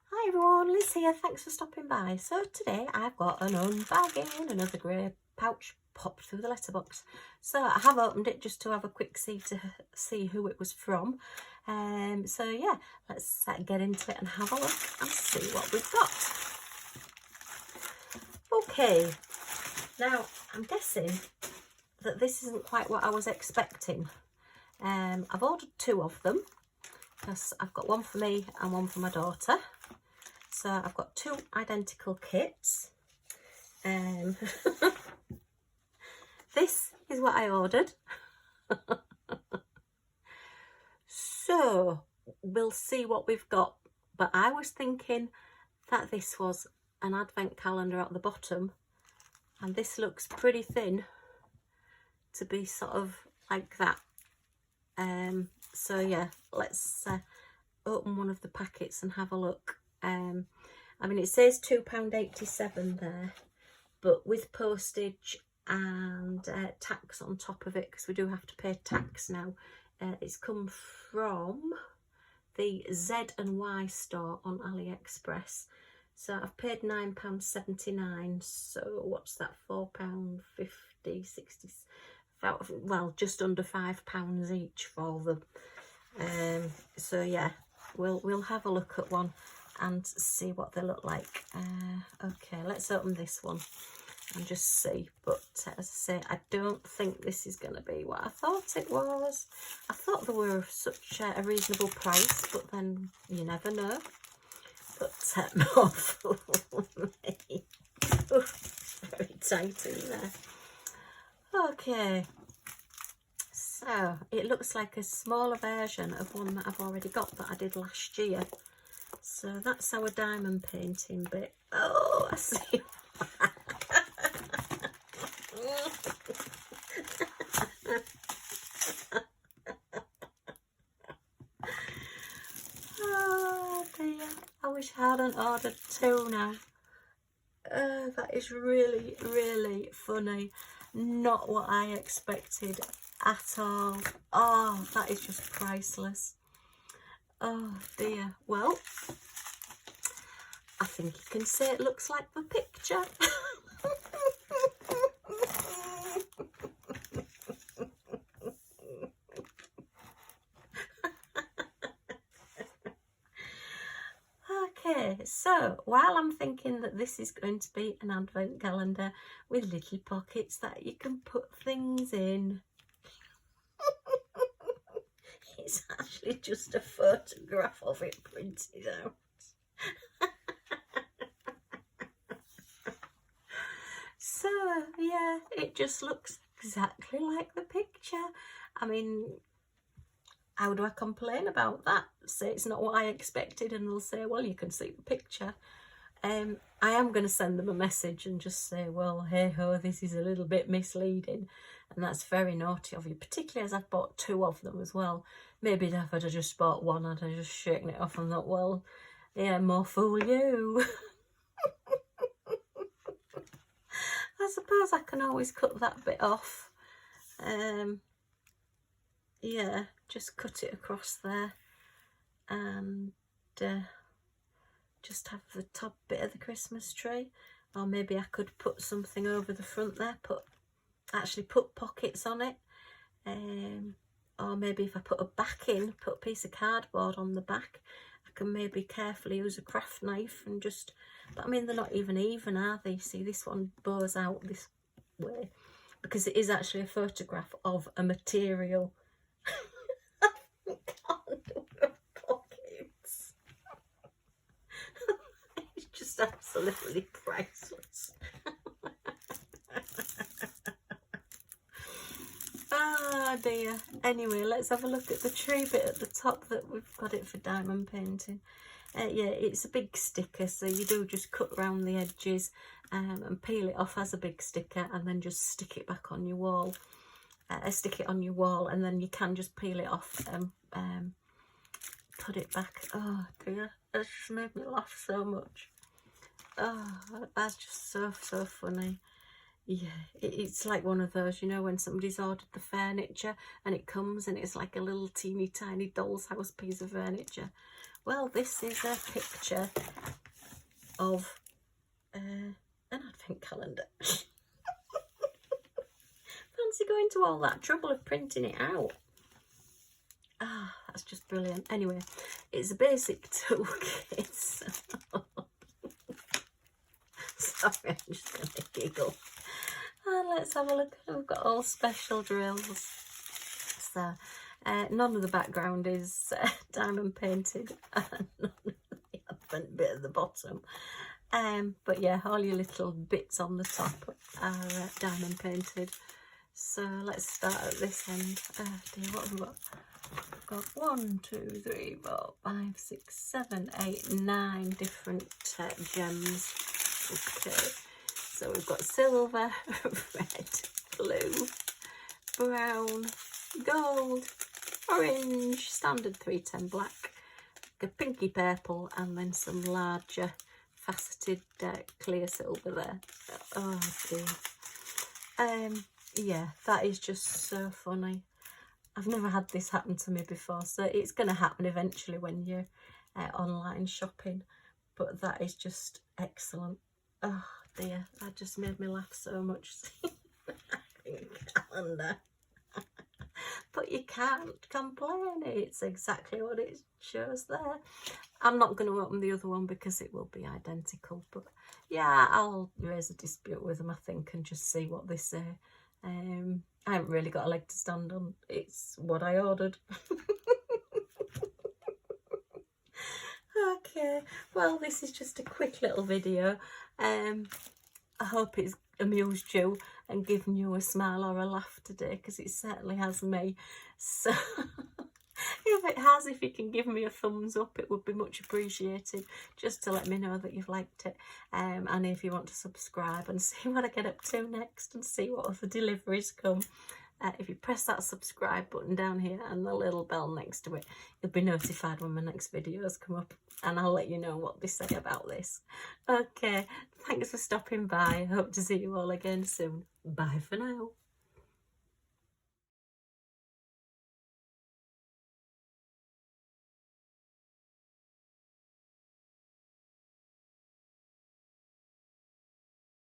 Hi everyone, Liz here, thanks for stopping by. So today I've got an unbagging, another grey pouch popped through the letterbox. So I have opened it just to have a quick see to see who it was from. So yeah, let's get into it and have a look and see what we've got. Okay, now I'm guessing that this isn't quite what I was expecting. I've ordered two of them because I've got one for me and one for my daughter. So I've got two identical kits. This is what I ordered. So we'll see what we've got. But I was thinking that this was an advent calendar at the bottom. And this looks pretty thin to be sort of like that. So yeah, let's open one of the packets and have a look. I mean, it says £2.87 there, but with postage and tax on top of it, because we do have to pay tax now. It's come from the Z&Y store on AliExpress. So I've paid £9.79. So what's that? £4.50, 60, well, just under £5 each for them. So yeah, we'll have a look at one and see what they look like. Okay, let's open this one and just see. But as I say, I don't think this is going to be what I thought it was. I thought they were such a reasonable price, but then you never know. But more for me. Oof, very tight in there. Okay, so it looks like a smaller version of one that I've already got that I did last year. So that's our diamond painting bit. Oh, I see. Oh dear, I wish I hadn't ordered two now. That is really, really funny. Not what I expected at all. Oh, that is just priceless. Oh dear. Well, I think you can say it looks like the picture. Okay, so while I'm thinking that this is going to be an advent calendar with little pockets that you can put things in, it's actually just a photograph of it printed out. So yeah, it just looks exactly like the picture. I mean, how do I complain about that? Say it's not what I expected and they'll say, well, you can see the picture. I am going to send them a message and just say, well, hey ho, this is a little bit misleading, and that's very naughty of you, particularly as I've bought two of them as well. Maybe if I'd have just bought one, I'd have just shaken it off and thought, well, yeah, more fool you. I suppose I can always cut that bit off. Yeah, just cut it across there and just have the top bit of the Christmas tree. Or maybe I could put something over the front there, actually put pockets on it. Or maybe if I put a backing, put a piece of cardboard on the back, I can maybe carefully use a craft knife and just, but I mean, they're not even, are they? See, this one bows out this way because it is actually a photograph of a material. I can't do pockets. It's just absolutely priceless. Ah dear. Anyway, let's have a look at the tree bit at the top that we've got it for diamond painting. Yeah, it's a big sticker, so you do just cut around the edges and peel it off as a big sticker and then just stick it back on your wall. Stick it on your wall and then you can just peel it off and put it back. Oh dear, that just made me laugh so much. Oh, that's just so funny. Yeah, it's like one of those, you know, when somebody's ordered the furniture and it comes and it's like a little teeny tiny doll's house piece of furniture. well, this is a picture of an advent calendar. Fancy going to all that trouble of printing it out. Ah, that's just brilliant. Anyway, it's a basic toolkit. Sorry, I'm just going to giggle. And let's have a look. We've got all special drills. So, none of the background is diamond painted, and none of the advent bit at the bottom. But yeah, all your little bits on the top are diamond painted. So let's start at this end. Dear, what have we got? We've got 1, 2, 3, 4, 5, 6, 7, 8, 9 different gems. Okay, so we've got silver, red, blue, brown, gold, orange, standard 310 black, a pinky purple, and then some larger faceted clear silver there. Oh dear. Yeah, that is just so funny. I've never had this happen to me before, so it's going to happen eventually when you're online shopping, but that is just excellent. Oh dear, that just made me laugh so much. Calendar. But you can't complain, it's exactly what it shows there. I'm not going to open the other one because it will be identical, but yeah, I'll raise a dispute with them, I think, and just see what they say. I haven't really got a leg to stand on. It's what I ordered. Okay, well, this is just a quick little video. I hope it's amused you and given you a smile or a laugh today, because it certainly has me. So if it has, if you can give me a thumbs up, it would be much appreciated, just to let me know that you've liked it. And if you want to subscribe and see what I get up to next and see what other deliveries come, if you press that subscribe button down here and the little bell next to it, you'll be notified when my next videos come up, and I'll let you know what they say about this. Okay, thanks for stopping by. Hope to see you all again soon. Bye for now.